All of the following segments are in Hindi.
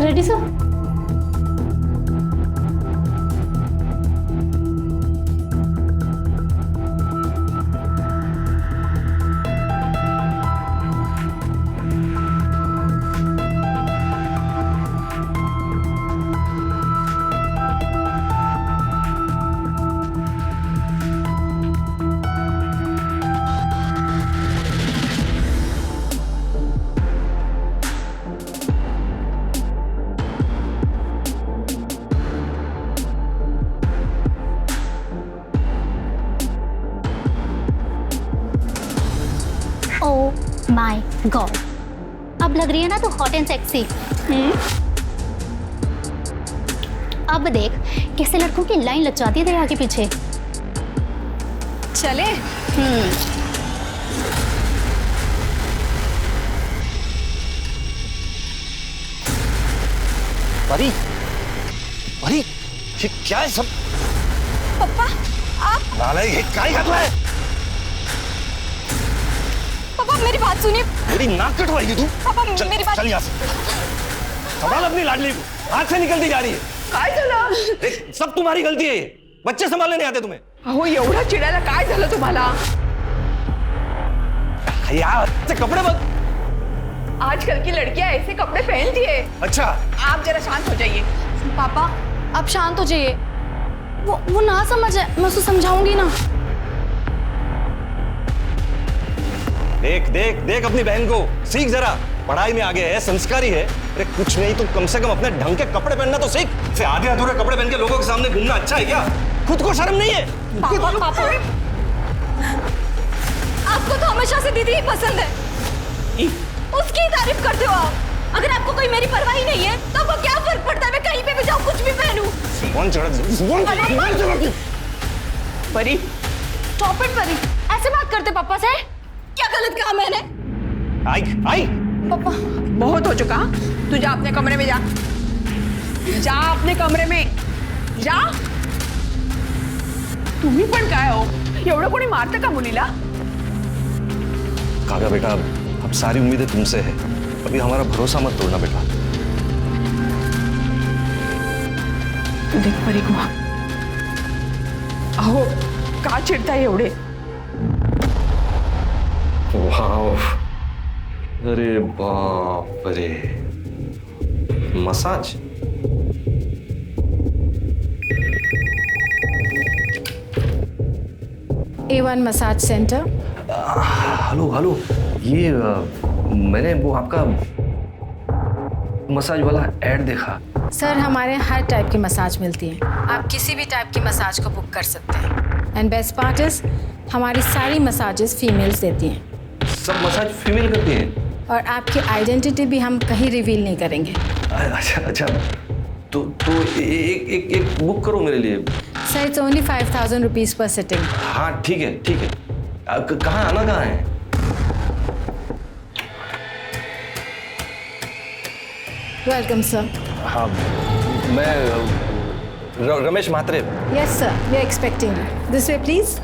Ready sir? Oh my God, अब लग रही है ना तो हॉट एंड सेक्सी। अब देख कैसे लड़कों की लाइन लग जाती है तेरे आगे पीछे। चले। परी, परी, ये क्या है सब? पापा आप। नालायक, ये क्या ही कर रहा है? पापा मेरी बात सुनिए। मेरी नाक कटवाएगी तू? पापा चल, मेरी बात। चल यहाँ से। संभाल अपनी लाडली को, हाथ से निकलती जा रही है। काय झालं? देख, सब तुम्हारी गलती है ये। बच्चे संभालने नहीं आते तुम्हें। अहो एवढा चिडायला काय झालं तुम्हाला? यार से कपड़े बदल। आजकल की लड़कियां ऐसे कपड़े पहनती है। अच्छा, आप जरा शांत हो जाइए। पापा आप शांत हो जाइए। वो ना समझ है, मैं उसको समझाऊंगी ना। देख देख देख अपनी बहन को, सीख जरा। पढ़ाई में आगे है, संस्कारी है। अरे कुछ नहीं तो कम से कम अपने ढंग के कपड़े पहनना तो सीख। फिर आधे अधूरे कपड़े पहन के लोगों के सामने घूमना अच्छा है क्या? खुद को शर्म नहीं है? पापा पापा आपको तो हमेशा से दीदी ही पसंद है, उसकी ही तारीफ करते हो आप। अगर आपको कोई मेरी परवाह ही नहीं है तो आपको क्या फर्क पड़ता है मैं कहीं पे भी जाऊँ, कुछ भी पहनूं। कौन चढ़ परी, स्टॉप इट परी, ऐसे बात करते पापा से? क्या गलत कहा मैंने? आई आई पापा बहुत हो चुका। तू जा अपने कमरे में, जा जा अपने कमरे में जा। तुम्ही पण काय हो, एवढं कोणी मारतं का मुलीला? काव्या बेटा, अब सारी उम्मीदें तुमसे है। अभी हमारा भरोसा मत तोड़ना बेटा। तू देख परी को, अहो का चिडताय एवढे? वाव, अरे बाप रे, massage. A1 massage centre. Hello hello, ये मैंने वो आपका मसाज वाला ऐड देखा। सर हमारे यहाँ हर टाइप की मसाज मिलती है, आप किसी भी टाइप की मसाज को बुक कर सकते हैं। एंड बेस्ट पार्ट इज हमारी सारी मसाजेस फीमेल्स देती हैं। सब मसाज फीमेल करती हैं? और आपकी आइडेंटिटी भी हम कहीं रिवील नहीं करेंगे। अच्छा अच्छा, तो एक बुक करो मेरे लिए। Sir it's only 5000 rupees per sitting. हाँ ठीक है ठीक है। कहाँ आना, कहाँ है? Welcome sir. हाँ, मैं Ramesh Mhatre. Yes sir, we are expecting you. This way please.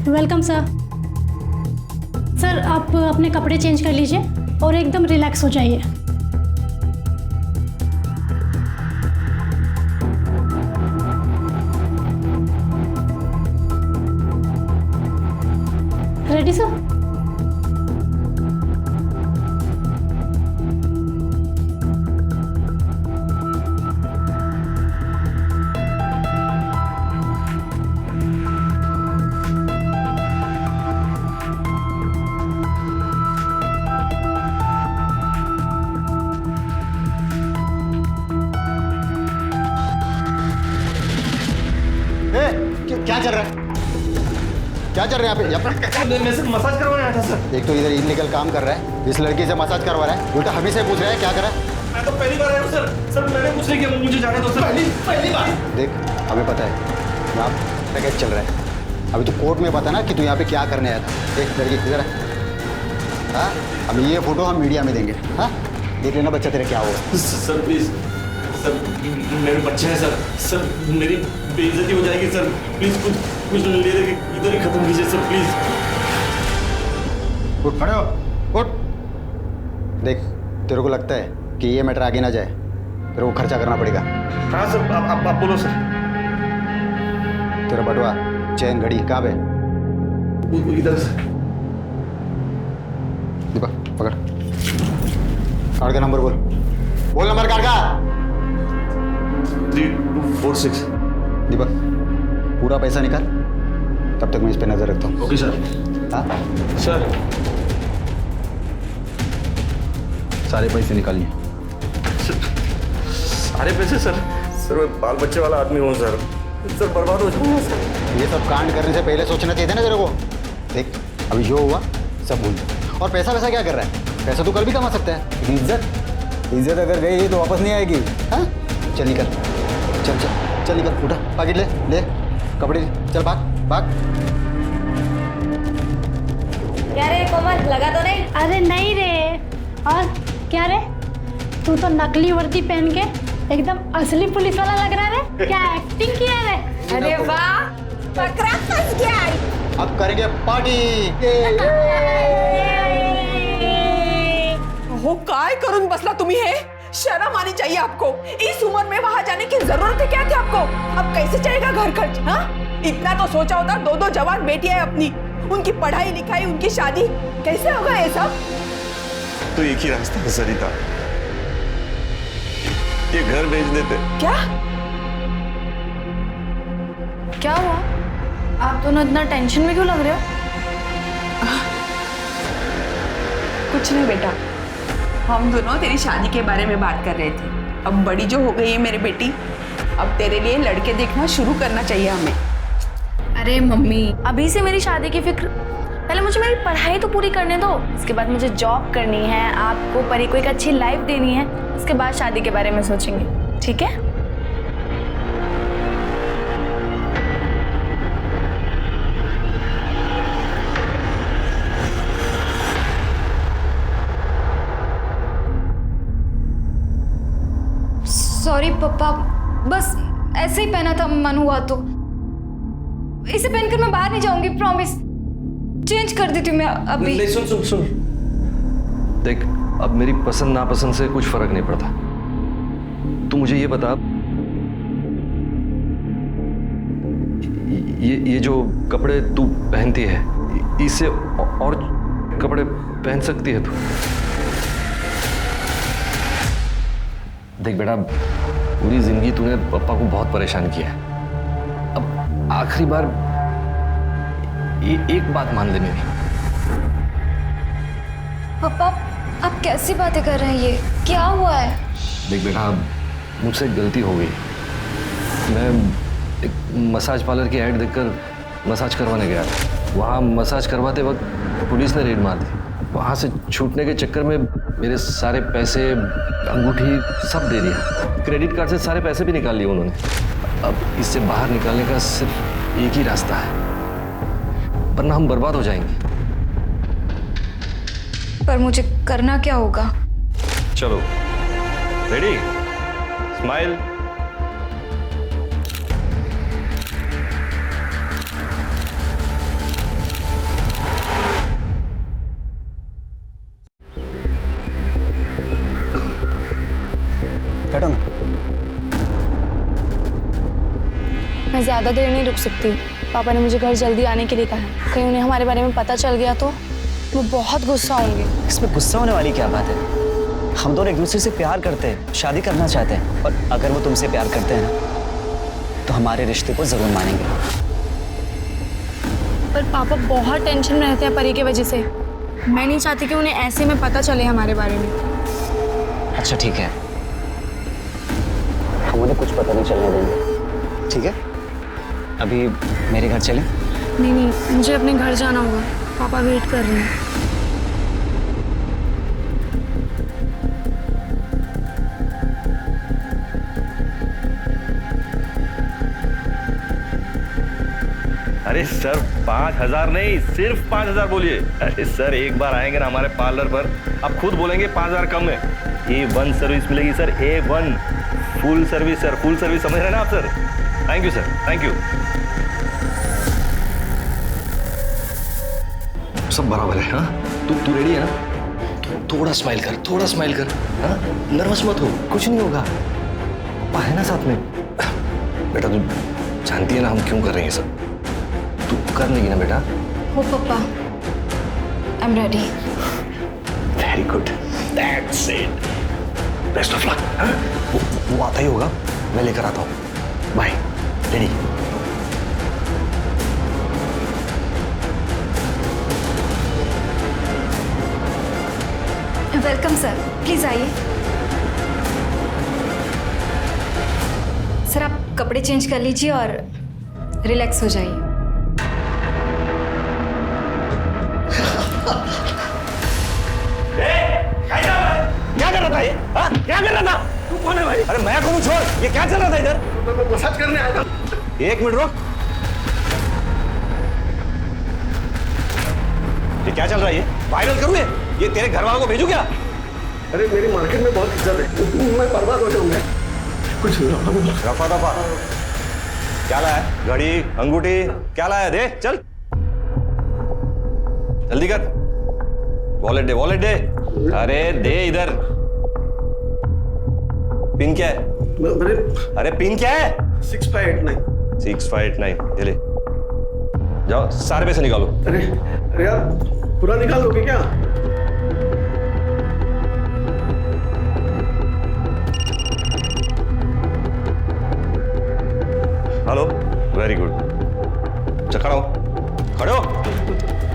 Welcome sir. Sir आप अपने कपड़े चेंज कर लीजिए और एकदम रिलैक्स हो जाइए। Ready sir? क्या चल रहा है? क्या चल रहा है यहाँ पे? मैं सिर्फ मसाज करवाने आया था सर। एक तो इधर इलीगल काम कर रहा है, इस लड़की से मसाज करवा रहा है, उल्टा हमी से पूछ रहा है क्या करा। मैं तो पहली बार आया हूँ सर। सर मैंने कुछ नहीं किया, मुझे जाने दो सर। पहली बार। देख हमें पता है यहाँ पैकेज चल रहा है। अभी तो कोर्ट में पता ना कि तू यहाँ पे क्या करने आया था। देख लड़की किधर है? हाँ, अभी ये फोटो हम मीडिया में देंगे। हाँ, देख लेना बच्चा तेरा क्या होगा। सर प्लीज, सर मेरे बच्चे हैं सर, सर मेरी बेइज्जती हो जाएगी सर, प्लीज कुछ ले दे, इधर ही खत्म कीजिए सर प्लीज। उठ खड़े हो, उठ। देख, तेरे को लगता है कि ये मैटर आगे ना जाए, तेरे को खर्चा करना पड़ेगा। हाँ सर, आप बोलो सर। तेरा बटुआ, चैन, घड़ी कहाँ पे? इधर सर। दीपक पकड़, कार्ड का नंबर बोल नंबर कार्ड का। 3246। दीपक पूरा पैसा निकाल, तब तक मैं इस पे नजर रखता हूँ। Okay sir. हाँ, सर सारे पैसे निकालिए। सारे पैसे सर? सर मैं बाल बच्चे वाला आदमी हूँ सर, सर बर्बाद हो जाऊंगा सर। ये सब कांड करने से पहले सोचना चाहिए था ना तेरे को। देख, अभी जो हुआ सब भूल जा। और पैसा वैसा क्या कर रहा है? पैसा तो कल भी कमा सकता है, लेकिन इज्जत अगर गई तो वापस नहीं आएगी। हाँ, चल निकल, चल निकल, उठा, पैकेट ले कपड़े ले, चल भाग। क्या रे कोमल, लगा तो नहीं? अरे नहीं रे। और क्या रे, तू तो नकली वर्दी पहन के एकदम असली पुलिस वाला लग रहा है। क्या एक्टिंग किया रे? अरे वाह, पकड़ा फंस गया। अब करेंगे पार्टी। हो काय करून बसला तुम्ही हे? शर्म आनी चाहिए आपको। इस उम्र में वहां जाने की जरूरत है क्या थी आपको? अब कैसे चलेगा घर खर्च? हाँ, इतना तो सोचा होता। दो जवान बेटियां है अपनी, उनकी पढ़ाई लिखाई, उनकी शादी, कैसे होगा ये सब? तो एक ही रास्ता है सरिता, ये घर बेच देते। क्या हुआ? आप दोनों इतना टेंशन में क्यों लग रहे हो? कुछ नहीं बेटा, हम दोनों तेरी शादी के बारे में बात कर रहे थे। अब बड़ी जो हो गई है मेरी बेटी, अब तेरे लिए लड़के देखना शुरू करना चाहिए हमें। अरे मम्मी, अभी से मेरी शादी की फिक्र? पहले मुझे मेरी पढ़ाई तो पूरी करने दो, उसके बाद मुझे जॉब करनी है, आपको परी को एक अच्छी लाइफ देनी है, उसके बाद शादी के बारे में सोचेंगे, ठीक है? सॉरी पापा, बस ऐसे ही पहना था, मन हुआ तो। इसे पहनकर मैं बाहर नहीं जाऊंगी, प्रॉमिस। चेंज कर देती हूँ मैं अभी। नहीं, सुन देख, अब मेरी पसंद नापसंद से कुछ फर्क नहीं पड़ता। तू मुझे ये बता, ये जो कपड़े तू पहनती है, इससे और कपड़े पहन सकती है तू? देख बेटा, पूरी जिंदगी तूने पापा को बहुत परेशान किया है। अब आखिरी बार एक बात मान ले मेरी। पापा, आप कैसी बातें कर रहे हैं? ये क्या हुआ है? देख बेटा, मुझसे गलती हो गई। मैं एक मसाज पार्लर की ऐड देखकर मसाज करवाने गया था। वहाँ मसाज करवाते वक्त पुलिस ने रेड मार दी। वहाँ से छूटने के चक्कर में मेरे सारे पैसे, अंगूठी सब दे दिया। क्रेडिट कार्ड से सारे पैसे भी निकाल लिए उन्होंने। अब इससे बाहर निकालने का सिर्फ एक ही रास्ता है, वरना हम बर्बाद हो जाएंगे। पर मुझे करना क्या होगा? चलो, रेडी? स्माइल। बैठो ना। मैं ज़्यादा देर नहीं रुक सकती। पापा ने मुझे घर जल्दी आने के लिए कहा है। कहीं उन्हें हमारे बारे में पता चल गया तो वो बहुत गुस्सा होंगे। इसमें गुस्सा होने वाली क्या बात है? हम दोनों एक दूसरे से प्यार करते हैं, शादी करना चाहते हैं, और अगर वो तुमसे प्यार करते हैं ना, तो हमारे रिश्ते को जरूर मानेंगे। पर पापा बहुत टेंशन में रहते हैं परी की वजह से। मैं नहीं चाहती कि उन्हें ऐसे में पता चले हमारे बारे में। अच्छा ठीक है, हम उन्हें कुछ पता नहीं चलने देंगे, ठीक है? अभी मेरे घर चलें? नहीं, मुझे अपने घर जाना होगा। पापा वेट कर रहे हैं। अरे सर, 5,000 नहीं, सिर्फ 5,000 बोलिए। अरे सर, एक बार आएंगे ना हमारे पार्लर पर, आप खुद बोलेंगे 5,000 कम है। A1 सर्विस मिलेगी sir, A1। Full service sir, full service, समझ रहे हैं ना आप sir? Thank you sir, thank you. सब बराबर है। हाँ तू रेडी है ना? थोड़ा स्माइल कर, थोड़ा स्माइल कर। हाँ नर्वस मत हो, कुछ नहीं होगा, पापा है ना साथ में। बेटा तू जानती है ना हम क्यों कर रहे हैं ये सब, तू कर लेगी ना बेटा? हो पापा, I am ready. Very good, that's it, best of luck. वो आता ही होगा, मैं लेकर आता हूँ। Bye, ready? Welcome sir, please आइए। सर आप कपड़े चेंज कर लीजिए और रिलैक्स हो जाइए। क्या कर रहा था ये? हाँ? क्या कर रहा था? तू कौन है भाई? अरे मैं कौन हूँ, छोड़। ये क्या चल रहा था इधर? मैं मसाज करने आया था। एक मिनट रुक। ये क्या चल रहा है? ये वायरल करूँ ये तेरे घर वालों को भेजू क्या? अरे मेरी मार्केट में बहुत इज्जत है, मैं बर्बाद हो जाऊंगा। कुछ रफा दफा क्या लाया? घड़ी, अंगूठी क्या लाया? दे चल, जल्दी कर। वॉलेट दे, वॉलेट दे। अरे दे इधर। पिन क्या है? अरे पिन क्या है? 6589। 6589, ये ले जाओ, सारे पैसे निकालो। अरे यार पूरा निकाल दोगे क्या? Hello, very good. अच्छा खड़ा हो, खड़े हो।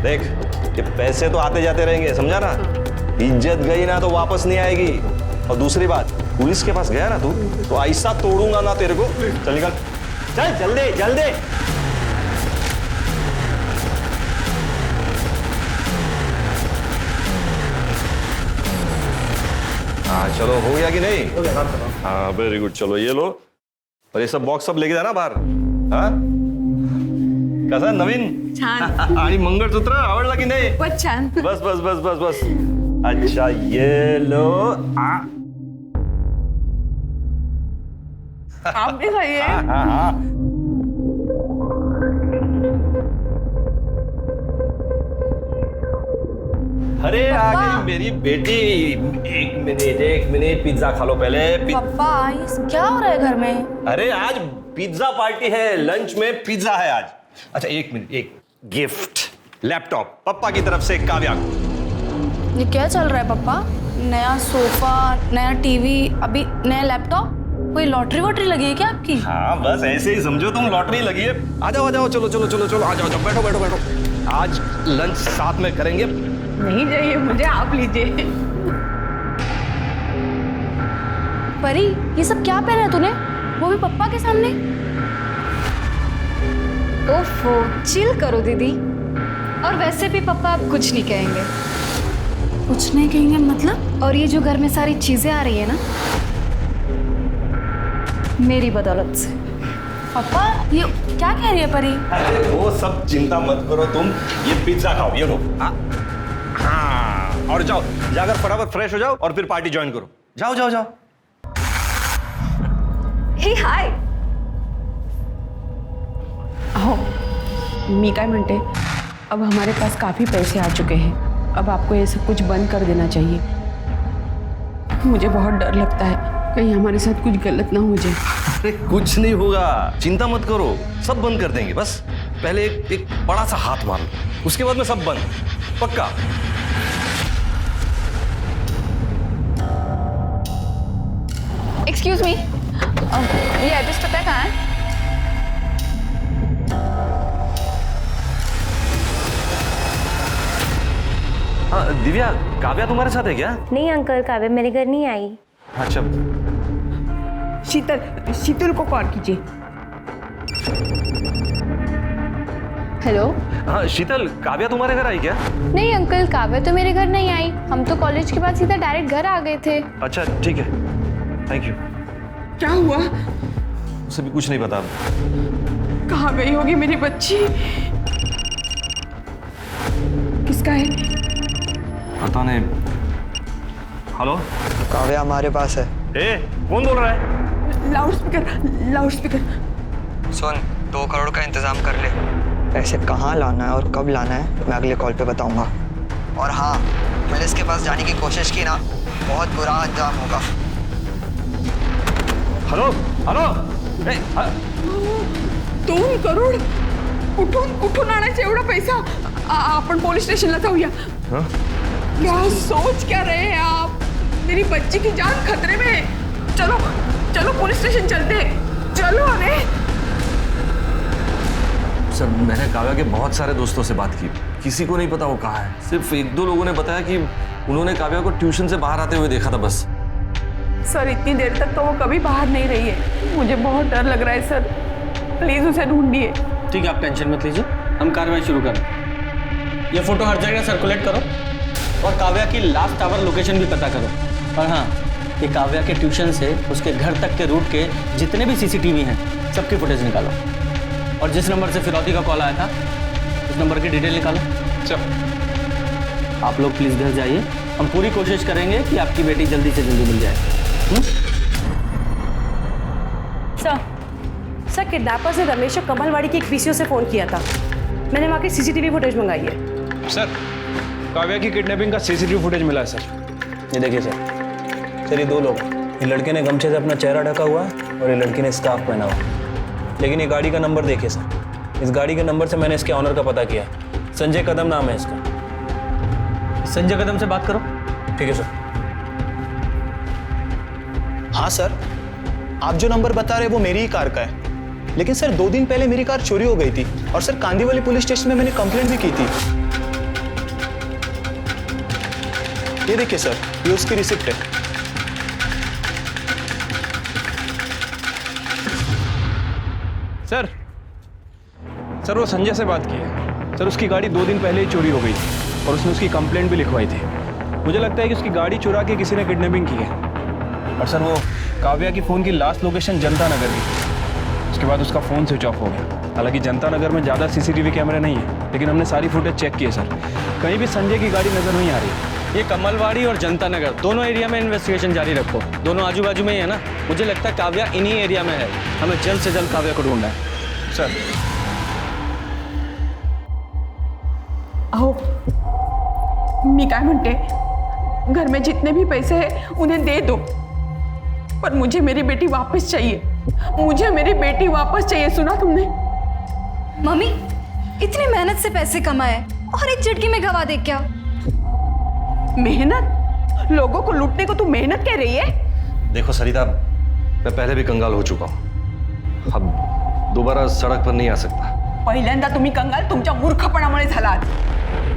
देख ये पैसे तो आते जाते रहेंगे, समझा ना? इज्जत गई ना तो वापस नहीं आएगी। और दूसरी बात, पुलिस के पास गया ना तू तो ऐसा तोड़ूंगा ना तेरे को। चल निकल, चल जल्दी जल्दी। हाँ चलो, हो गया कि नहीं? हाँ वेरी गुड, चलो ये लो। और ये सब बॉक्स सब लेके जाना बाहर। हाँ कसा नवीन? छान। आणि मंगळसूत्र आवडला की नाही? बहुत छान। बस बस बस बस बस। अच्छा ये लो। आप भी खाइए। हाँ हाँ हाँ। अरे आ गई मेरी बेटी। एक मिनट पिज्जा खा लो पहले। पापा ये क्या हो रहा है घर में? अरे आज पिज्जा पार्टी है, लंच में पिज्जा है आज। अच्छा एक मिनट, एक गिफ्ट, लैपटॉप पापा की तरफ से काव्या को। ये क्या चल रहा है पापा? नया सोफा, नया टीवी, अभी नया लैपटॉप। कोई लॉटरी वॉटरी लगी है क्या आपकी? हाँ बस ऐसे ही समझो, तुम लॉटरी लगी है। आ जाओ आ जाओ, चलो चलो चलो चलो, आ जाओ जाओ, बैठो बैठो बैठो। आज लंच साथ में करेंगे। नहीं चाहिए मुझे, आप लीजिए। परी ये सब क्या पहना है तूने, वो भी पप्पा के सामने? ओफो, चिल करो दीदी। और वैसे भी पापा अब कुछ नहीं कहेंगे। कुछ नहीं कहेंगे मतलब? और ये जो घर में सारी चीजें आ रही है ना, मेरी बदौलत से। पापा ये क्या कह रही है परी? अरे वो सब चिंता मत करो तुम, ये पिज्जा खाओ, ये लो। हाँ और जाओ, जाकर फटाफट फ्रेश हो जाओ और फिर पार्टी ज्वाइन करो। जाओ जाओ जाओ। हे हाय। अहो मी काय म्हणते, अब हमारे पास काफी पैसे आ चुके हैं, अब आपको ये सब कुछ बंद कर देना चाहिए। मुझे बहुत डर लगता है कहीं हमारे साथ कुछ गलत ना हो जाए। अरे कुछ नहीं होगा, चिंता मत करो, सब बंद कर देंगे। बस पहले एक बड़ा सा हाथ मार लो, उसके बाद में सब बंद, पक्का। एक्सक्यूज मी, ये एड्रेस पता है कहाँ है? हाँ दिव्या, काव्या तुम्हारे साथ है क्या? नहीं अंकल, काव्या मेरे घर नहीं आई। अच्छा शीतल को कॉल कीजिए। हेलो। हाँ शीतल, काव्या तुम्हारे घर आई क्या? नहीं अंकल, काव्या तो मेरे घर नहीं आई। हम तो कॉलेज के बाद सीधा डायरेक्ट घर आ गए थे। अच्छा ठीक है, थैंक यू। क्या हुआ? उसे भी कुछ नहीं पता। कहाँ गई होगी मेरी बच्ची? किसका है? पता नहीं। हेलो, काव्या हमारे पास है। ए कौन बोल रहा है? Loud speaker. सुन, 2 करोड़ का इंतजाम कर ले। पैसे कहाँ लाना है और कब लाना है मैं अगले कॉल पे बताऊंगा। और हाँ, पुलिस के पास जाने की कोशिश की ना, बहुत बुरा अंजाम होगा। हॅलो हॅलो 2 करोड कुठून आणायचा एवढा पैसा? आपण पोलीस स्टेशनला जाऊया। क्या सोच क्या रहे हैं आप? मेरी बच्ची की जान खतरे में है। चलो चलो पुलिस स्टेशन चलते हैं, चलो। अरे सर, मैंने काव्या के बहुत सारे दोस्तों से बात की, किसी को नहीं पता वो कहाँ है। सिर्फ 1-2 लोगों ने बताया कि उन्होंने काव्या को ट्यूशन से बाहर आते हुए देखा था बस। सर, इतनी देर तक तो वो कभी बाहर नहीं रही है। मुझे बहुत डर लग रहा है सर, प्लीज उसे ढूंढिए। ठीक है, आप टेंशन मत लीजिए, हम कार्रवाई शुरू करें। ये फोटो हर जगह सर्कुलेट करो और काव्या की लास्ट आवर लोकेशन भी पता करो। और हाँ, ये काव्या के ट्यूशन से उसके घर तक के रूट के जितने भी सीसीटीवी हैं सबकी फुटेज निकालो। और जिस नंबर से फिरौती का कॉल आया था उस नंबर की डिटेल निकालो। चलो, आप लोग प्लीज घर जाइए, हम पूरी कोशिश करेंगे कि आपकी बेटी जल्दी से जल्दी मिल जाए। सर, किडनैपर्स ने रमेश और कमलवाड़ी के एक पीसीओ से फोन किया था। मैंने वहाँ की सीसीटीवी फुटेज मंगाई है। सर, काव्या की किडनैपिंग का सीसीटीवी फुटेज मिला है सर। ये देखिए सर, ये 2 लोग, ये लड़के ने गमछे से अपना चेहरा ढका हुआ है और ये लड़की ने स्कार्फ पहना हुआ है। लेकिन ये गाड़ी का नंबर देखिए सर, इस गाड़ी के नंबर से मैंने इसके ऑनर का पता किया। संजय कदम नाम है इसका। संजय कदम से बात करो। ठीक है सर। हाँ सर, आप जो नंबर बता रहे हैं वो मेरी ही कार का है। लेकिन सर 2 दिन पहले मेरी कार चोरी हो गई थी और सर कांदीवली पुलिस स्टेशन में मैंने कंप्लेंट भी की थी। ये देखिए सर, ये उसकी रिसिप्ट है। सर वो संजय से बात की है। सर, उसकी गाड़ी 2 दिन पहले ही चोरी हो गई थी और उसने उसकी कंप्लेंट भी लिखवाई थी। मुझे लगता है कि उसकी गाड़ी चुरा के किसी ने किडनैपिंग की है। और सर, वो काव्या की फ़ोन की लास्ट लोकेशन जनता नगर की। उसके बाद उसका फ़ोन स्विच ऑफ हो गया। हालांकि जनता नगर में ज़्यादा सीसीटीवी कैमरे नहीं है, लेकिन हमने सारी फुटेज चेक की है सर, कहीं भी संजय की गाड़ी नज़र नहीं आ रही है। ये कमलवाड़ी और जनता नगर दोनों एरिया में इन्वेस्टिगेशन जारी रखो। दोनों आजू बाजू में ही है ना। मुझे लगता है काव्या इन्हीं एरिया में है। हमें जल्द से जल्द काव्या को ढूंढना है सर। अहो, मी काय म्हणते, घर में जितने भी पैसे हैं उन्हें दे दो, पर मुझे मेरी बेटी वापस चाहिए। मुझे मेरी बेटी वापस चाहिए, सुना तुमने? मम्मी, इतनी मेहनत से पैसे कमाए और एक झटके में गवा दे क्या? मेहनत? लोगों को लूटने को तू मेहनत कह रही है? देखो सरिता, मैं पहले भी कंगाल हो चुका हूँ, अब दोबारा सड़क पर नहीं आ सकता। पहिल्यांदा तुम्ही कंगाल तुमच्या मूर्खपणामुळे झालात,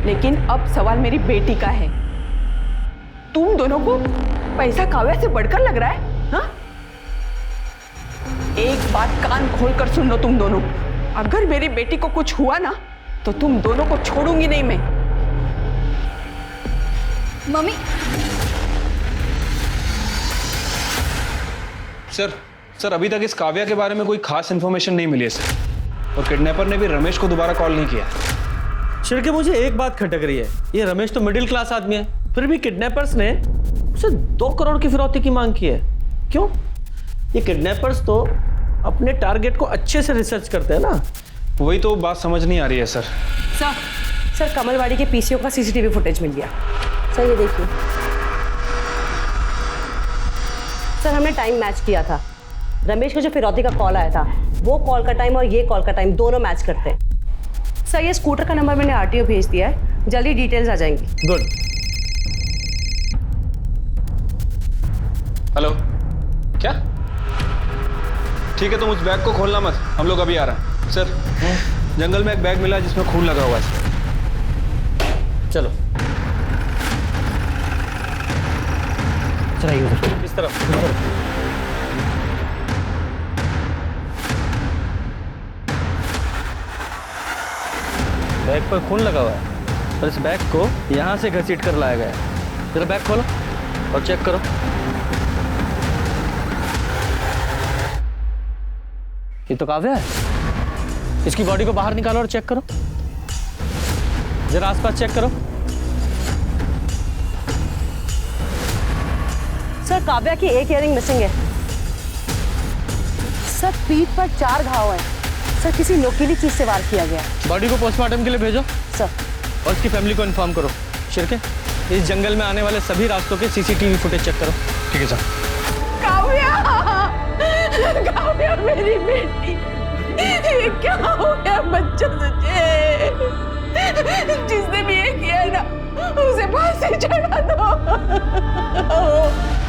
लेकिन अब सवाल मेरी बेटी का है। तुम दोनों को पैसा काव्या से बढ़कर लग रहा है? हाँ? एक बात कान खोलकर सुन लो तुम दोनों, अगर मेरी बेटी को कुछ हुआ ना तो तुम दोनों को छोड़ूंगी नहीं मैं। मम्मी, सर अभी तक इस काव्या के बारे में कोई खास इन्फॉर्मेशन नहीं मिली है सर, और किडनैपर ने भी रमेश को दोबारा कॉल नहीं किया। शिर्के, मुझे एक बात खटक रही है, ये रमेश तो मिडिल क्लास आदमी है, फिर भी किडनैपर्स ने उसे 2 करोड़ की फिरौती की मांग की है। क्यों? ये किडनैपर्स तो अपने टारगेट को अच्छे से रिसर्च करते हैं ना। वही तो बात समझ नहीं आ रही है सर। सर, कमलवाड़ी के पीसीओ का सीसीटीवी फुटेज मिल गया। सर, ये देखिए। सर, हमने टाइम मैच किया था। रमेश को जो फिरौती का कॉल आया था, वो कॉल का टाइम और ये कॉल का टाइम दोनों मैच करते हैं। सर, ये स्कूटर का नंबर मैंने आरटीओ भेज दिया है, जल्दी डिटेल्स आ जाएंगी। गुड। हेलो, क्या? ठीक है, तुम उस बैग को खोलना मत, हम लोग अभी आ रहे हैं। सर, जंगल में एक बैग मिला जिसमें खून लगा हुआ है। चलो चलाइए उधर, इस तरफ। बैग पर खून लगा हुआ है और इस बैग को यहाँ से घसीट कर लाया गया है। जरा बैग खोलो और चेक करो। ये तो काव्या है। इसकी बॉडी को बाहर निकालो और चेक करो। जरा आसपास चेक करो। सर, काव्या की एक इयरिंग मिसिंग है। सर पीठ पर 4 घाव हैं। सर किसी नोकीली चीज से वार किया गया। बॉडी को पोस्टमार्टम के लिए भेजो सर। और उसकी फैमिली को इन्फॉर्म करो। शिरके, इस जंगल में आने वाले सभी रास्तों के सीसीटीवी फुटेज चेक करो। ठीक है सर। काव्या, काव्या मेरी बेटी, ये क्या हो गया बच्चा तुझे? जिसने भी ये किया है ना, उसे फांसी चढ़ा दो।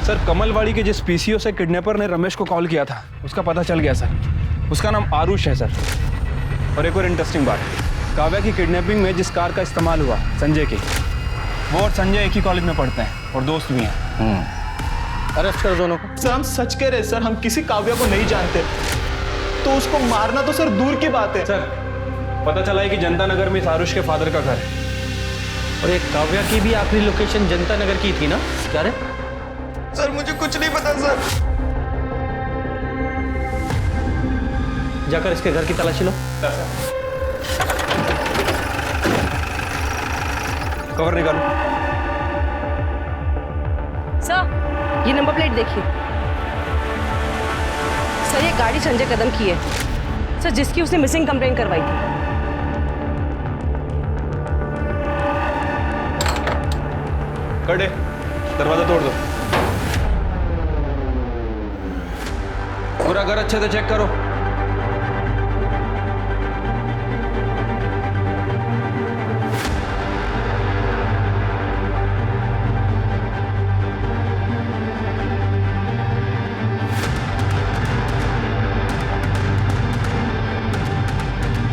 सर, कमलवाड़ी के जिस पीसीओ से किडनैपर ने रमेश को कॉल किया था, उसका पता चल गया सर। उसका नाम आरुष है सर। और एक और इंटरेस्टिंग बात, काव्या की किडनैपिंग में जिस कार का इस्तेमाल हुआ, संजय की, वो और संजय एक ही कॉलेज में पढ़ते हैं और दोस्त भी हैं। अरेस्ट करो दोनों को। सर हम सच कह रहे हैं सर, हम किसी काव्या को नहीं जानते, तो उसको मारना तो सर दूर की बात है। सर, पता चला है कि जनता नगर में इस आरुष के फादर का घर है। और एक काव्या की भी आखिरी लोकेशन जनता नगर की थी ना? क्या रे? सर मुझे कुछ नहीं पता सर। जाकर इसके घर की तलाशी लो। कवर निकालो। सर ये नंबर प्लेट देखिए। सर ये गाड़ी संजय कदम की है सर, जिसकी उसने मिसिंग कंप्लेंट करवाई थी। कड़े, दरवाजा तोड़ दो। पूरा घर अच्छे से चेक करो।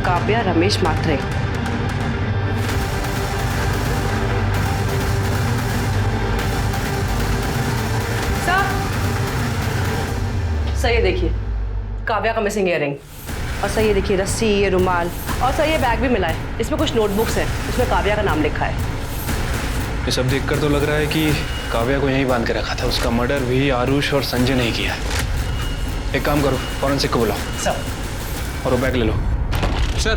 काव्या रमेश मात्रे। सर ये देखिए काव्या का मिसिंग इयररिंग, और सर ये देखिए रस्सी, ये रुमाल, और सर ये बैग भी मिला है। इसमें कुछ नोटबुक्स हैं, इसमें काव्या का नाम लिखा है। ये सब देखकर तो लग रहा है कि काव्या को यहीं बांध के रखा था। उसका मर्डर भी आरुष और संजय ने किया है। एक काम करो, फॉरेंसिक को बुलाओ सर, और वो बैग ले लो। सर,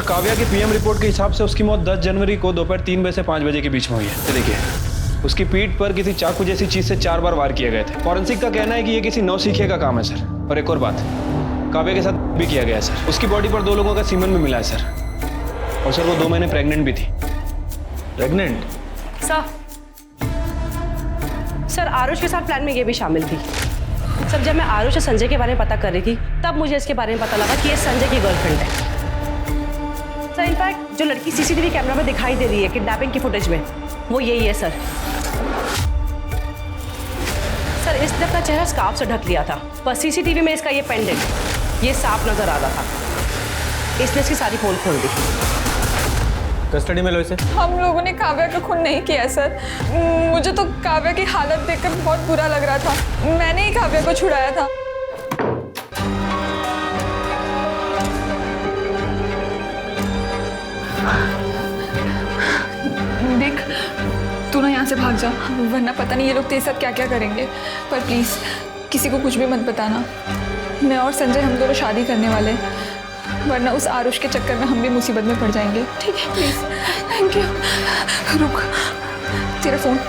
काव्या की पीएम रिपोर्ट के हिसाब से उसकी मौत 10 जनवरी को दोपहर 3 बजे से 5 बजे के बीच में हुई है। ये देखिए, उसकी पीठ पर किसी चाकू जैसी चीज से 4 बार वार किए गए थे। फॉरेंसिक का कहना है कि ये किसी नौसिखिए का काम है सर। और एक और बात, काव्या के साथ भी किया गया है सर। उसकी बॉडी पर 2 लोगों का सीमन भी मिला है सर। और सर वो 2 महीने प्रेग्नेंट भी थी। प्रेग्नेंट? सर आरुष के साथ प्लान में ये भी शामिल थी। सर जब मैं आरुष और संजय के बारे में पता कर रही थी, तब मुझे इसके बारे में पता लगा कि ये संजय की गर्लफ्रेंड है। सर इनफैक्ट जो लड़की सीसीटीवी कैमरा में दिखाई दे रही है किडनैपिंग की फुटेज में, वो यही है सर। सर इसने अपना चेहरा स्कार्फ से ढक लिया था, पर सीसीटीवी में इसका ये पेंडेंट ये साफ नजर आ रहा था। इसने इसकी सारी पोल खोल दी। कस्टडी में लो इसे। हम लोगों ने काव्या का खून नहीं किया सर। मुझे तो काव्या की हालत देखकर बहुत बुरा लग रहा था। मैंने ही काव्या को छुड़ाया था। देख तू ना यहाँ से भाग जा, वरना पता नहीं ये लोग तेरे साथ क्या क्या करेंगे। पर प्लीज किसी को कुछ भी मत बताना। मैं और संजय हम दोनों शादी करने वाले हैं, वरना उस आरुष के चक्कर में हम भी मुसीबत में पड़ जाएंगे। ठीक है प्लीज। Thank you. रुक, तेरा फोन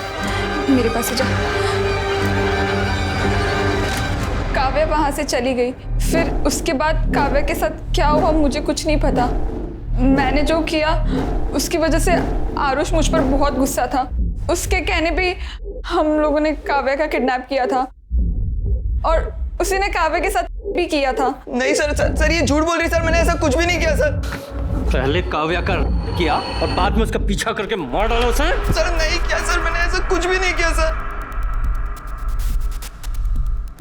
मेरे पास है, जा। काव्या वहां से चली गई, फिर उसके बाद काव्या के साथ क्या हुआ मुझे कुछ नहीं पता। मैंने जो किया उसकी वजह से आरुष मुझ पर बहुत गुस्सा था। उसके कहने पे हम लोगों ने काव्या का किडनैप किया था, और उसी ने काव्या के साथ भी किया था। नहीं सर ये झूठ बोल रही सर, मैंने ऐसा कुछ भी नहीं किया सर। पहले काव्या का किया और बाद में उसका पीछा करके मार डाला उसे। सर नहीं किया सर, मैंने ऐसा कुछ भी नहीं किया सर।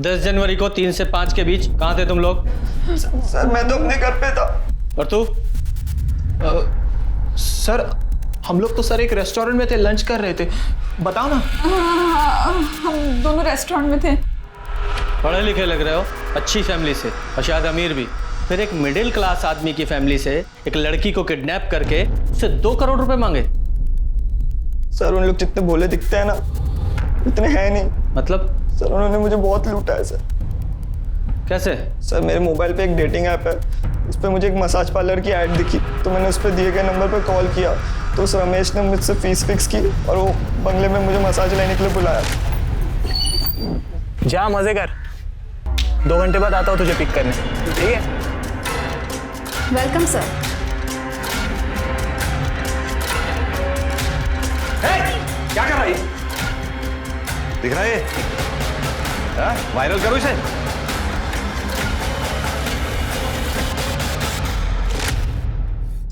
10 जनवरी को 3 से 5 के बीच कहाँ थे तुम लोग? सर मैं तो अपने घर पे था। और तू? सर हम लोग तो सर एक रेस्टोरेंट में थे, लंच कर रहे थे। बताओ ना। हम दोनों रेस्टोरेंट में थे। पढ़े लिखे लग रहे हो, अच्छी फैमिली से, और शायद अमीर भी। फिर एक मिडिल क्लास आदमी की फैमिली से एक लड़की को किडनैप करके उससे 2 करोड़ रुपए मांगे। सर उन लोग जितने भोले दिखते हैं ना, इतने हैं नहीं। मतलब? सर उन्होंने मुझे बहुत लूटा है सर। कैसे? सर मेरे मोबाइल पे एक डेटिंग ऐप है, उस पर मुझे एक मसाज पार्लर की ऐड दिखी, तो मैंने उस पर दिए गए नंबर पर कॉल किया, तो उस रमेश ने मुझसे फीस फिक्स की और वो बंगले में मुझे मसाज लेने के लिए बुलाया। जा मजे कर। 2 घंटे बाद आता हूँ तुझे पिक करने, ठीक है? Welcome sir. क्या कर रही? दिख रहा है? वायरल करो इसे।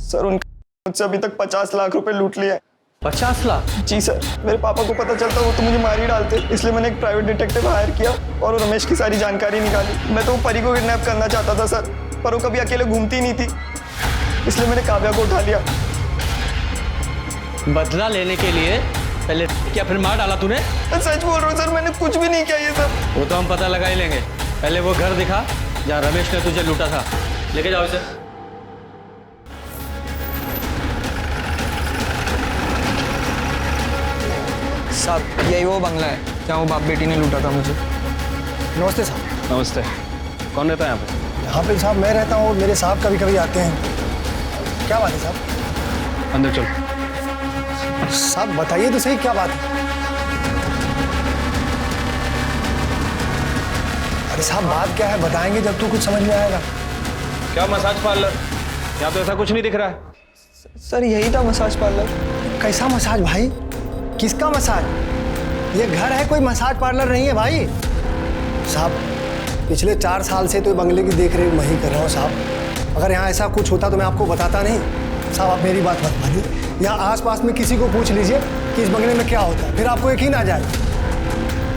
सर उनका मुझसे अभी तक 50 लाख रुपए लूट लिया है। 50 लाख? जी सर, मेरे पापा को पता चलता वो तो मुझे मार ही डालते, इसलिए मैंने एक प्राइवेट डिटेक्टिव हायर किया और रमेश की सारी जानकारी निकाली। मैं तो परी को किडनैप करना चाहता था सर, पर वो कभी अकेले घूमती नहीं थी, इसलिए मैंने काव्या को उठा लिया। बदला लेने के लिए पहले क्या फिर मार डाला तूने? सच बोल रहा हूँ सर, मैंने कुछ भी नहीं किया ये सब। वो तो हम पता लगा ही लेंगे। पहले वो घर दिखा जहाँ रमेश ने तुझे लूटा था, लेके जाओ इसे। साहब यही वो बंगला है जहाँ वो बाप बेटी ने लूटा था मुझे। नमस्ते साहब। नमस्ते। कौन रहता है यहाँ पे? यहाँ पे साहब मैं रहता हूँ और मेरे साहब कभी कभी आते हैं। क्या बात है साहब? अंदर चल। साहब बताइए तो सही क्या बात है? अरे साहब बात क्या है बताएंगे जब तो कुछ समझ में आएगा। क्या मसाज पार्लर? यहाँ तो ऐसा कुछ नहीं दिख रहा है। सर यही था मसाज पार्लर। कैसा मसाज भाई? किसका मसाज? ये घर है, कोई मसाज पार्लर नहीं है भाई। साहब पिछले 4 साल से तो बंगले की देख रेख मैं ही कर रहा हूँ साहब। अगर यहाँ ऐसा कुछ होता तो मैं आपको बताता नहीं। साहब आप मेरी बात मत मानिए, यहाँ आसपास में किसी को पूछ लीजिए कि इस बंगले में क्या होता है, फिर आपको यकीन आ जाए।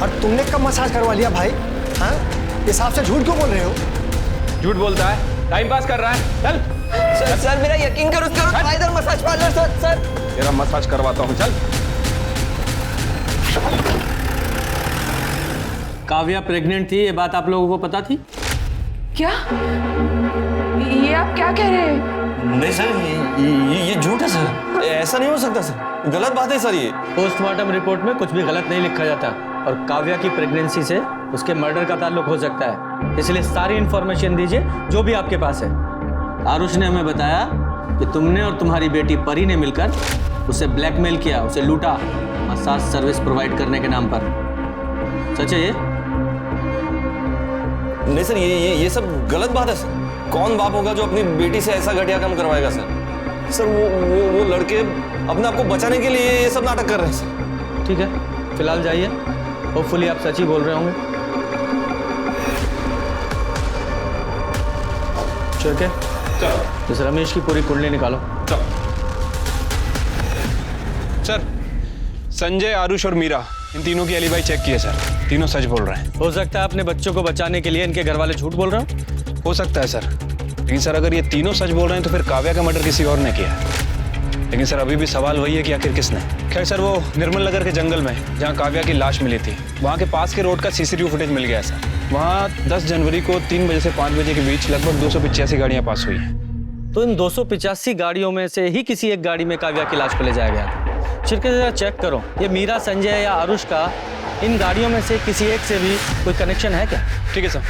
और तुमने कब मसाज करवा लिया भाई? हाँ इस हिसाब से झूठ क्यों बोल रहे हो? झूठ बोलता है, टाइम पास कर रहा है। चल सर मेरा यकीन करो, इधर मसाज पार्लर। सर तेरा मसाज करवाता हूँ, चल। काव्या प्रेग्नेंट थी, ये बात आप लोगों को पता थी? क्या? ये आप क्या कह रहे हैं? नहीं सर, ये झूठ है सर, ऐसा नहीं हो सकता सर, गलत बात है सर। ये पोस्टमार्टम रिपोर्ट में कुछ भी गलत नहीं लिखा जाता और काव्या की प्रेगनेंसी से उसके मर्डर का ताल्लुक हो सकता है, इसलिए सारी इंफॉर्मेशन दीजिए जो भी आपके पास है। आरुष ने हमें बताया कि तुमने और तुम्हारी बेटी परी ने मिलकर उसे ब्लैकमेल किया, उसे लूटा मसाज सर्विस प्रोवाइड करने के नाम पर। सच है ये? नहीं सर, ये सब गलत बात है सर। कौन बाप होगा जो अपनी बेटी से ऐसा घटिया काम करवाएगा सर? सर वो लड़के अपने आप को बचाने के लिए ये सब नाटक कर रहे हैं सर। ठीक है, फिलहाल जाइए, होपफुली आप सच ही बोल रहे होंगे। ठीक है, चलो इस रमेश की पूरी कुंडली निकालो। सर, संजय, आरुष और मीरा, इन तीनों की एलिबाई चेक किए सर, तीनों सच बोल रहे हैं। हो सकता है अपने बच्चों को बचाने के लिए इनके घर वाले झूठ बोल रहे हो? हो सकता है सर, लेकिन सर अगर ये तीनों सच बोल रहे हैं तो फिर काव्या का मर्डर किसी और ने किया है। लेकिन सर अभी भी सवाल वही है कि आखिर किसने। खैर सर, वो निर्मल नगर के जंगल में जहाँ काव्या की लाश मिली थी, वहाँ के पास के रोड का CCTV फुटेज मिल गया है सर। वहाँ 10 जनवरी को 3 बजे से 5 बजे के बीच लगभग 285 गाड़ियाँ पास हुई हैं। तो इन 285 गाड़ियों में से ही किसी एक गाड़ी में काव्या की लाश को ले जाया गया था। छिड़के जरा चेक करो, ये मीरा, संजय या आरुष का इन गाड़ियों में से किसी एक से भी कोई कनेक्शन है क्या? ठीक है सर।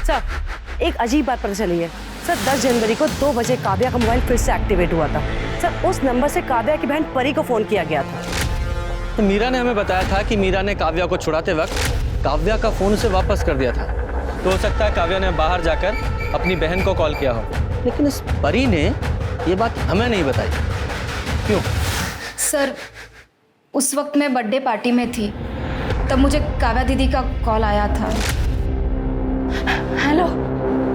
सर एक अजीब बात पता चली है सर, 10 जनवरी को 2 बजे काव्या का मोबाइल फिर से एक्टिवेट हुआ था सर। उस नंबर से काव्या की बहन परी को फोन किया गया था। तो मीरा ने हमें बताया था कि मीरा ने काव्या को छुड़ाते वक्त काव्या का फोन उसे वापस कर दिया था। तो हो सकता है काव्या ने बाहर जाकर अपनी बहन को कॉल किया हो, लेकिन इस परी ने ये बात हमें नहीं बताई। क्यों? सर उस वक्त मैं बर्थडे पार्टी में थी, तब मुझे काव्या दीदी का कॉल आया था। हेलो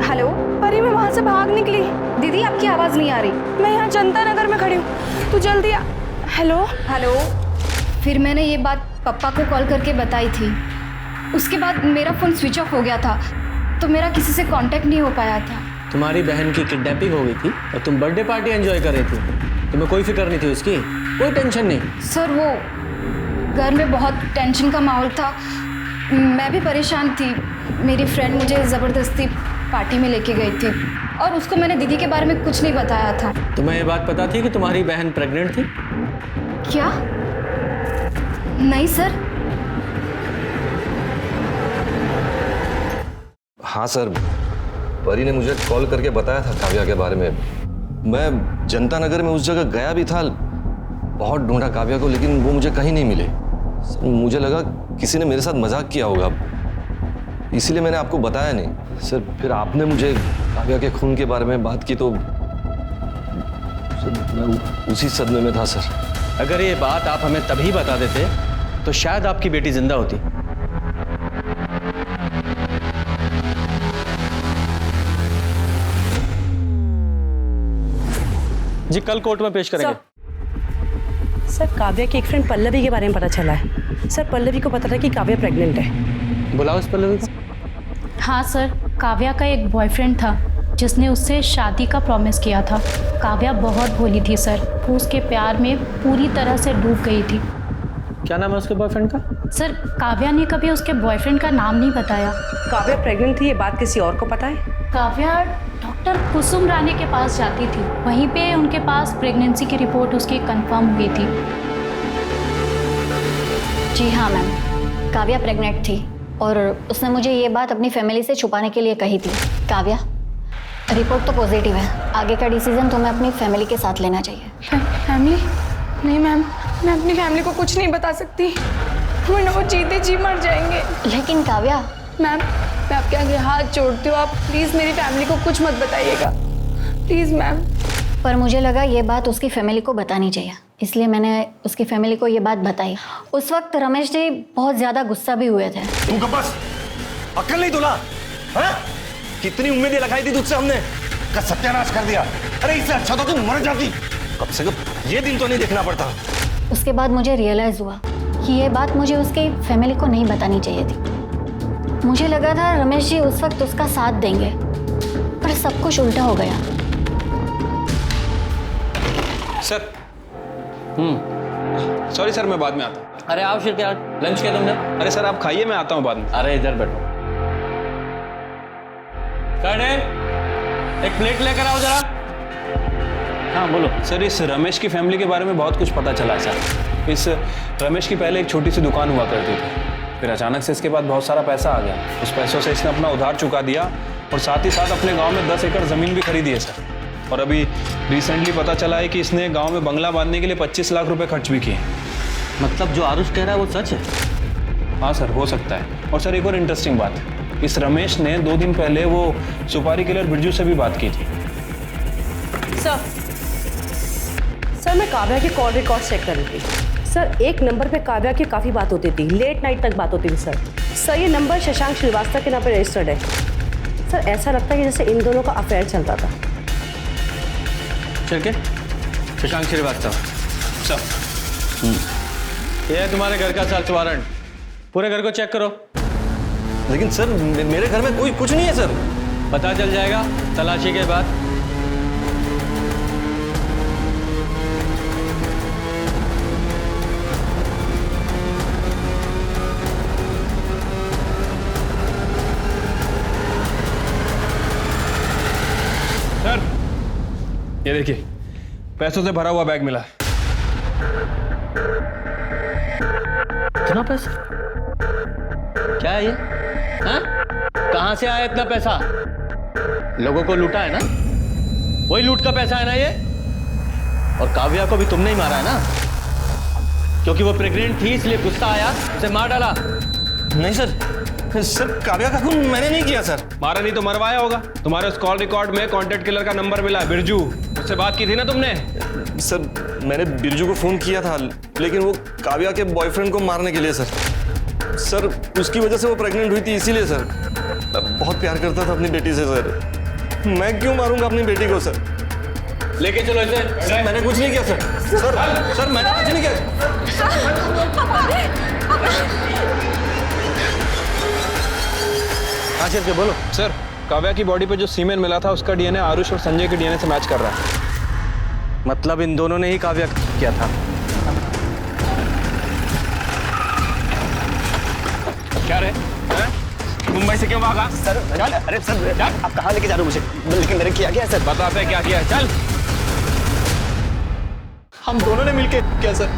हेलो, परी मैं वहाँ से भाग निकली। दीदी आपकी आवाज़ नहीं आ रही। मैं यहाँ जनता नगर में खड़ी हूँ, तू जल्दी आ। Hello hello. फिर मैंने ये बात पापा को कॉल करके बताई थी। उसके बाद मेरा फ़ोन स्विच ऑफ हो गया था, तो मेरा किसी से कांटेक्ट नहीं हो पाया था। तुम्हारी बहन की किडनैपिंग हो गई थी और तुम बर्थडे पार्टी एंजॉय कर रही थी, तुम्हें कोई फिक्र नहीं थी उसकी? कोई टेंशन नहीं? सर वो घर में बहुत टेंशन का माहौल था, मैं भी परेशान थी। मेरी फ्रेंड मुझे ज़बरदस्ती पार्टी में लेके गई थी और उसको मैंने दीदी के बारे में कुछ नहीं बताया था। तुम्हें ये बात पता थी कि तुम्हारी बहन प्रेग्नेंट थी? क्या? नहीं सर। हाँ सर, परी ने मुझे कॉल करके बताया था काव्या के बारे में। मैं जनता नगर में उस जगह गया भी था, बहुत ढूंढा काव्या को, लेकिन वो मुझे कहीं नहीं मिले। मुझे लगा किसी ने मेरे साथ मजाक किया होगा। इसीलिए मैंने आपको बताया नहीं सर। फिर आपने मुझे काव्या के खून के बारे में बात की तो सर मैं उसी सदमे में था सर। अगर ये बात आप हमें तभी बता देते तो शायद आपकी बेटी जिंदा होती। जी कल कोर्ट में पेश करेंगे। सर काव्या की एक फ्रेंड पल्लवी के बारे में पता चला है। सर पल्लवी को पता था कि काव्या प्रेग्नेंट है। बुलाओ इस पल्लवी को। हाँ सर, काव्या का एक बॉयफ्रेंड था जिसने उससे शादी का प्रॉमिस किया था। काव्या बहुत भोली थी सर, वो उसके प्यार में पूरी तरह से डूब गई थी। क्या नाम है उसके बॉयफ्रेंड का? सर काव्या ने कभी उसके बॉयफ्रेंड का नाम नहीं बताया। काव्या प्रेग्नेंट थी ये बात किसी और को पता है? काव्या डॉक्टर कुसुम रानी के पास जाती थी, वहीं पे उनके पास प्रेगनेंसी की रिपोर्ट उसकी कंफर्म हुई थी। जी हाँ मैम, काव्या प्रेग्नेंट थी और उसने मुझे ये बात अपनी फैमिली से छुपाने के लिए कही थी। काव्या, रिपोर्ट तो पॉजिटिव है, आगे का डिसीजन तुम्हें अपनी फैमिली के साथ लेना चाहिए। फैमिली? नहीं मैम, मैं अपनी फैमिली को कुछ नहीं बता सकती, वरना वो जीते जी मर जाएंगे। लेकिन काव्या। मैम मैं आपके आगे हाथ जोड़ती हूँ, आप प्लीज़ मेरी फैमिली को कुछ मत बताइएगा, प्लीज़ मैम। पर मुझे लगा ये बात उसकी फैमिली को बतानी चाहिए, इसलिए मैंने उसकी फैमिली को ये बात बताई। उस वक्त रमेश जी बहुत ज़्यादा गुस्सा भी हुए थे। तू कब बस अक्ल नहीं तुला? कितनी उम्मीदें लगाई थी तुझसे हमने, का सत्यानाश कर दिया। अरे इससे अच्छा तो तू मर जाती, कम से कम ये दिन तो नहीं देखना पड़ता। उसके बाद मुझे रियलाइज़ हुआ कि ये बात मुझे उसकी फैमिली को नहीं बतानी चाहिए थी। मुझे लगा था रमेश जी उस वक्त उसका साथ देंगे, पर सब कुछ उल्टा हो गया। सर सॉरी सर, मैं बाद में आता हूँ। अरे आओ शिर, लंच किया तुमने? अरे सर आप खाइए, मैं आता हूँ बाद में। अरे इधर बैठो। कर्नल, एक प्लेट लेकर आओ जरा। हाँ बोलो। सर इस रमेश की फैमिली के बारे में बहुत कुछ पता चला है सर। इस रमेश की पहले एक छोटी सी दुकान हुआ करती थी, फिर अचानक से इसके बाद बहुत सारा पैसा आ गया। उस पैसों से इसने अपना उधार चुका दिया और साथ ही साथ अपने गांव में 10 एकड़ ज़मीन भी खरीदी है सर। और अभी रिसेंटली पता चला है कि इसने गांव में बंगला बांधने के लिए 25 लाख रुपए खर्च भी किए। मतलब जो आरुष कह रहा है वो सच है? हाँ सर, हो सकता है। और सर एक और इंटरेस्टिंग बात, इस रमेश ने 2 दिन पहले वो सुपारी किलर बिरजू से भी बात की थी। सर मैं काव्या के कॉल रिकॉर्ड चेक कर रही थी सर। एक नंबर पे काव्या की काफ़ी बात होती थी, लेट नाइट तक बात होती थी सर। ये नंबर शशांक श्रीवास्तव के नाम पर रजिस्टर्ड है सर। ऐसा लगता है कि जैसे इन दोनों का अफेयर चलता था। चल के शशांक श्रीवास्तव सर, ये है तुम्हारे घर का सर्च वारंट, पूरे घर को चेक करो। लेकिन सर मेरे घर में कोई कुछ नहीं है सर। पता चल जाएगा तलाशी के बाद। सर ये देखिए, पैसों से भरा हुआ बैग मिला है। इतना पैसा? क्या है ये? हाँ? कहाँ से आया इतना पैसा? लोगों को लूटा है ना? वही लूट का पैसा है ना ये? और काव्या को भी तुमने ही मारा है ना? क्योंकि वो प्रेग्नेंट थी इसलिए गुस्सा आया, उसे मार डाला। नहीं सर, काव्या का खून मैंने नहीं किया सर। मारा नहीं तो मरवाया होगा। तुम्हारे उस कॉल रिकॉर्ड में कॉन्टेक्ट किलर का नंबर मिला है, बिरजू। उससे बात की थी ना तुमने? सर मैंने बिरजू को फोन किया था, लेकिन वो काव्या के बॉयफ्रेंड को मारने के लिए सर उसकी वजह से वो प्रेग्नेंट हुई थी, इसीलिए सर। बहुत प्यार करता था अपनी बेटी से सर। मैं क्यों मारूंगा अपनी बेटी को सर? लेके चलो इसे। सर मैंने कुछ नहीं किया सर। सर मैंने कुछ नहीं किया। हाँ सर, बोलो। सर काव्या की बॉडी पे जो सीमेन मिला था उसका डीएनए आरुष और संजय के डीएनए से मैच कर रहा है। मतलब इन दोनों ने ही काव्या किया था। क्या रे? मुंबई से क्यों भागा? सर अरे सर आप कहाँ लेके जा रहे हो मुझे? लेकिन मैंने किया क्या है सर? बताते क्या किया, चल। हम दोनों ने मिलके क्या सर?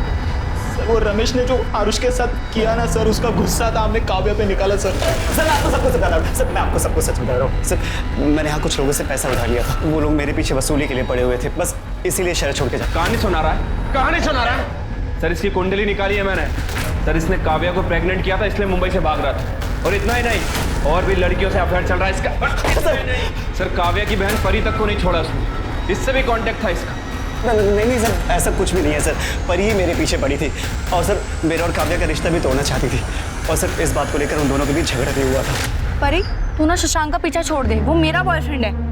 वो रमेश ने जो आरुष के साथ किया ना सर, उसका गुस्सा था हमने काव्या पे निकाला सर। सर आपको सबको बता रहा हूँ सर, मैं आपको सबको सच बता रहा हूँ सर। मैंने यहाँ कुछ लोगों से पैसा उठा लिया था, वो लोग मेरे पीछे वसूली के लिए पड़े हुए थे, बस इसीलिए शहर छोड़ के जा। कहानी सुना रहा है? सर इसकी कुंडली निकाली है मैंने, सर इसने काव्या को प्रेग्नेंट किया था, इसलिए मुंबई से भाग रहा था। और इतना ही नहीं, और भी लड़कियों से अफेयर चल रहा है इसका। सर काव्या की बहन परी तक को नहीं छोड़ा उसने, इससे भी कांटेक्ट था इसका। नहीं सर, ऐसा कुछ भी नहीं है सर। परी ही मेरे पीछे पड़ी थी और सर मेरा और काव्या का रिश्ता भी तोड़ना चाहती थी। और सर इस बात को लेकर उन दोनों के बीच झगड़ा भी हुआ था। परी, तू ना शशांक का पीछा छोड़ दे, वो मेरा बॉयफ्रेंड है।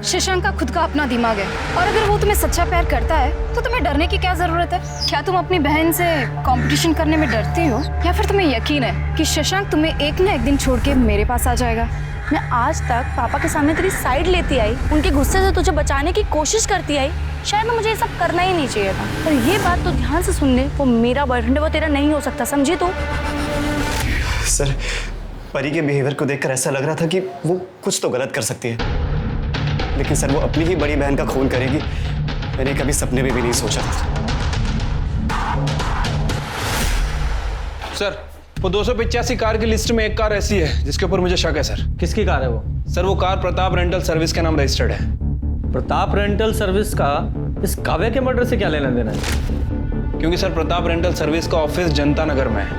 शशांक का खुद का अपना दिमाग है, और अगर वो तुम्हें सच्चा प्यार करता है तो तुम्हें डरने की क्या जरूरत है? क्या तुम अपनी बहन से कंपटीशन करने में डरती हो, या फिर तुम्हें यकीन है कि शशांक तुम्हें एक ना एक दिन छोड़ के मेरे पास आ जाएगा? मैं आज तक पापा के सामने तेरी साइड लेती आई, उनके गुस्से से तुझे बचाने की कोशिश करती आई। शायद ना मुझे ये सब करना ही नहीं चाहिए था, पर ये बात तो ध्यान से सुन ले, वो मेरा बॉयफ्रेंड है, वो तेरा नहीं हो सकता, समझी तू? सर परी के बिहेवियर को देखकर ऐसा लग रहा था कि वो कुछ तो गलत कर सकती है, लेकिन सर वो अपनी ही बड़ी बहन का खून करेगी, मैंने कभी सपने में भी नहीं सोचा था। सर वो 285 कार की लिस्ट में एक कार ऐसी है जिसके ऊपर मुझे शक है सर। किसकी कार है वो? सर वो कार प्रताप रेंटल सर्विस के नाम रजिस्टर्ड है। प्रताप रेंटल सर्विस का इस काव्या के मर्डर से क्या लेना देना है? क्योंकि सर प्रताप रेंटल सर्विस का ऑफिस जनता नगर में है,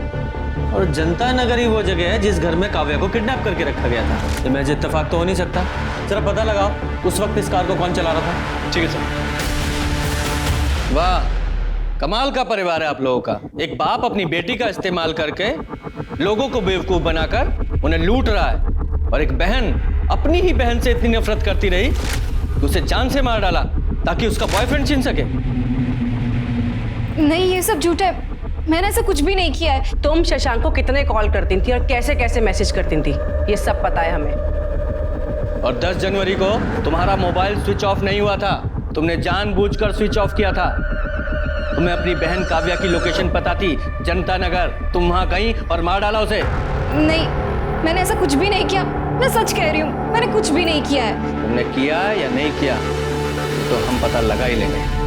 और जनता नगर ही वो जगह है जिस घर में काव्या को किडनैप करके रखा गया था। ये महज इत्तेफाक तो हो नहीं सकता। जरा पता लगाओ उस वक्त इस कार को कौन चला रहा था। ठीक है सर। वाह, कमाल का परिवार है आप लोगों का। एक बाप अपनी बेटी का इस्तेमाल करके लोगों को बेवकूफ बनाकर उन्हें लूट रहा है, और एक बहन अपनी ही बहन से इतनी नफरत करती रही कि उसे जान से मार डाला ताकि उसका बॉयफ्रेंड छीन सके। नहीं, ये सब झूठ है, मैंने ऐसा कुछ भी नहीं किया है। तुम शशांक को कितने कॉल करती थी और कैसे कैसे मैसेज करती थी, ये सब पता है हमें। और 10 जनवरी को तुम्हारा मोबाइल स्विच ऑफ नहीं हुआ था, तुमने जानबूझकर स्विच ऑफ किया था। तुम्हें अपनी बहन काव्या की लोकेशन पता थी, जनता नगर, तुम वहां गई और मार डाला उसे। नहीं, मैंने ऐसा कुछ भी नहीं किया, मैं सच कह रही हूँ, मैंने कुछ भी नहीं किया है। तुमने किया या नहीं किया तो हम पता लगा ही लेंगे।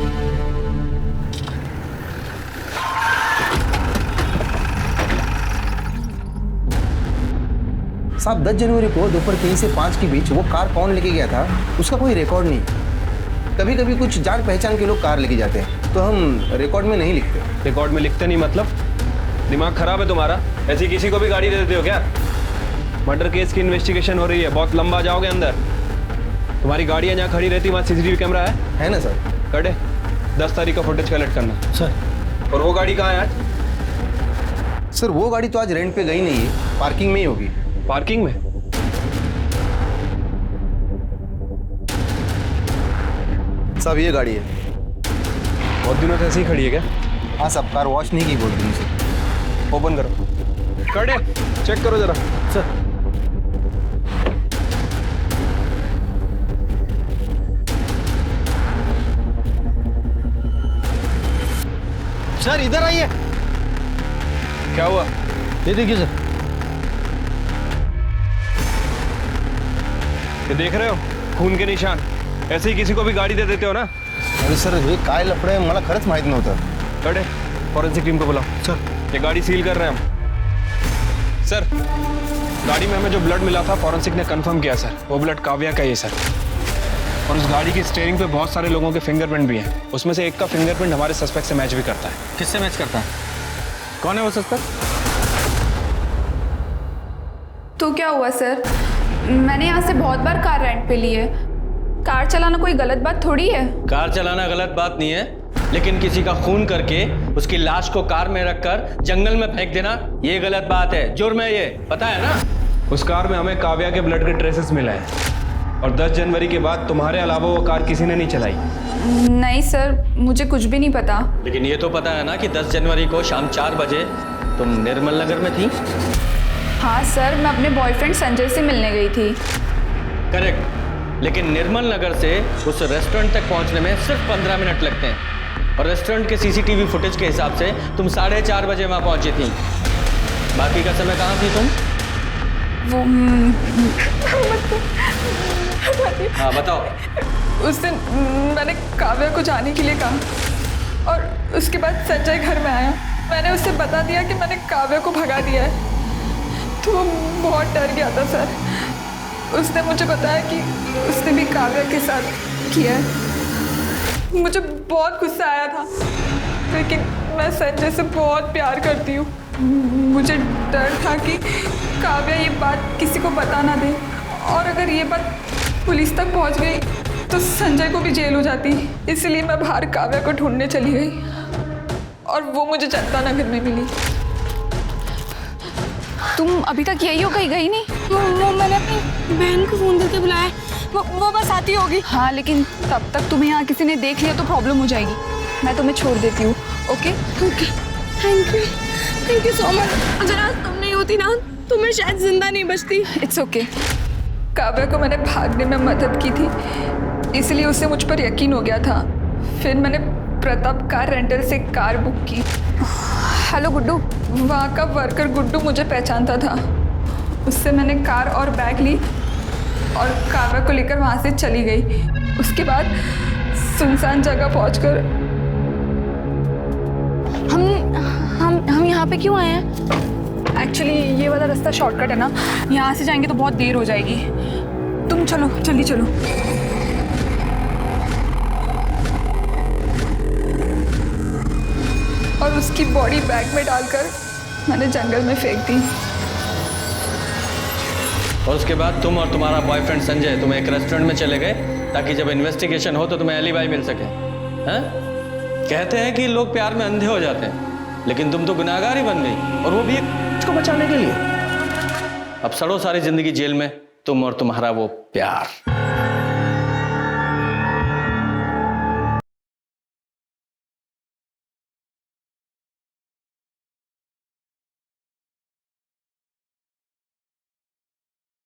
साहब 10 जनवरी को दोपहर 3 से 5 के बीच वो कार कौन लेके गया था उसका कोई रिकॉर्ड नहीं। कभी कभी कुछ जान पहचान के लोग कार लेके जाते हैं, तो हम रिकॉर्ड में नहीं लिखते। रिकॉर्ड में लिखते नहीं मतलब? दिमाग खराब है तुम्हारा? ऐसी किसी को भी गाड़ी दे देते हो क्या? मर्डर केस की इन्वेस्टिगेशन हो रही है, बहुत लंबा जाओगे अंदर। तुम्हारी गाड़ियाँ जहाँ खड़ी रहती वहाँ सीसीटीवी कैमरा है ना सर? कटे 10 तारीख का फुटेज कलेक्ट करना सर। और वो गाड़ी कहाँ है आज? सर वो गाड़ी तो आज रेंट पे गई नहीं है, पार्किंग में ही होगी। पार्किंग में? साहब ये गाड़ी है। बहुत दिनों से ऐसे ही खड़ी है क्या? हाँ साहब, कार वॉश नहीं की बहुत दिन से। ओपन करो। कटे चेक करो जरा। सर सर इधर आइए। क्या हुआ? ये देखिए सर। ये देख रहे हो खून के निशान? ऐसे ही किसी को भी गाड़ी दे देते हो ना? अरे सर हे काय लफड़े मला खरंच माहित नव्हतं। कटे फॉरेंसिक टीम को बुलाओ। सर ये गाड़ी सील कर रहे हैं हम। सर गाड़ी में हमें जो ब्लड मिला था फॉरेंसिक ने कंफर्म किया सर, वो ब्लड काव्या का ही है सर। और उस गाड़ी की स्टीयरिंग पे बहुत सारे लोगों के फिंगरप्रिंट भी हैं, उसमें से एक का फिंगरप्रिंट हमारे सस्पेक्ट से मैच भी करता है। किससे मैच करता है? कौन है वो सस्पेक्ट? तो क्या हुआ सर, मैंने यहाँ से बहुत बार कार रेंट पे ली है। कार चलाना कोई गलत बात थोड़ी है। कार चलाना गलत बात नहीं है, लेकिन किसी का खून करके उसकी लाश को कार में रखकर जंगल में फेंक देना ये गलत बात है, जुर्म है ये, पता है ना? उस कार में हमें काव्या के ब्लड के ट्रेसेस मिले हैं, और 10 जनवरी के बाद तुम्हारे अलावा वो कार किसी ने नहीं चलाई। नहीं सर, मुझे कुछ भी नहीं पता। लेकिन ये तो पता है ना कि 10 जनवरी को शाम 4 बजे तुम निर्मल नगर में थी? हाँ सर, मैं अपने बॉयफ्रेंड संजय से मिलने गई थी। करेक्ट, लेकिन निर्मल नगर से उस रेस्टोरेंट तक पहुंचने में सिर्फ 15 मिनट लगते हैं, और रेस्टोरेंट के सीसीटीवी फुटेज के हिसाब से तुम 4:30 बजे वहां पहुंची थी। बाकी का समय कहाँ थी तुम? वो हाँ बताओ। उस दिन मैंने काव्या को जाने के लिए कहा, और उसके बाद संजय घर में आया। मैंने उसे बता दिया कि मैंने काव्या को भगा दिया है, तो वो बहुत डर गया था सर। उसने मुझे बताया कि उसने भी काव्या के साथ किया है। मुझे बहुत गुस्सा आया था, लेकिन मैं संजय से बहुत प्यार करती हूँ। मुझे डर था कि काव्या ये बात किसी को बता ना दे, और अगर ये बात पुलिस तक पहुँच गई तो संजय को भी जेल हो जाती। इसलिए मैं बाहर काव्या को ढूंढने चली गई और वो मुझे जनता नगर में मिली। तुम अभी तक यही हो, कहीं गई नहीं? वो मैंने अपनी बहन को फ़ोन करके बुलाया, वो बस आती होगी। हाँ, लेकिन तब तक तुम्हें यहाँ किसी ने देख लिया तो प्रॉब्लम हो जाएगी। मैं तुम्हें छोड़ देती हूँ। Okay okay, thank you so much. अगर आज तुम नहीं होती ना तो मैं शायद जिंदा नहीं बचती। It's okay. काव्या को मैंने भागने में मदद की थी, इसलिए उसे मुझ पर यकीन हो गया था। फिर मैंने प्रताप कार रेंटल से कार बुक की। हेलो गुड्डू। वहाँ का वर्कर गुड्डू मुझे पहचानता था। उससे मैंने कार और बैग ली और काव्या को लेकर वहाँ से चली गई। उसके बाद सुनसान जगह पहुँचकर हम यहाँ पे क्यों आए हैं? एक्चुअली ये वाला रास्ता शॉर्टकट है ना, यहाँ से जाएंगे तो बहुत देर हो जाएगी। तुम चलो, जल्दी चलो। और उसकी बॉडी बैग में डालकर मैंने जंगल में फेंक दी। और उसके बाद तुम और तुम्हारा बॉयफ्रेंड संजय तुम एक रेस्टोरेंट में चले गए ताकि जब इन्वेस्टिगेशन हो तो तुम्हें एलिबाई मिल सके। हैं? कहते हैं कि लोग प्यार में अंधे हो जाते हैं, लेकिन तुम तो गुनाहगार ही बन गई, और वो भी एक को बचाने के लिए। अब सड़ो सारी जिंदगी जेल में, तुम और तुम्हारा वो प्यार।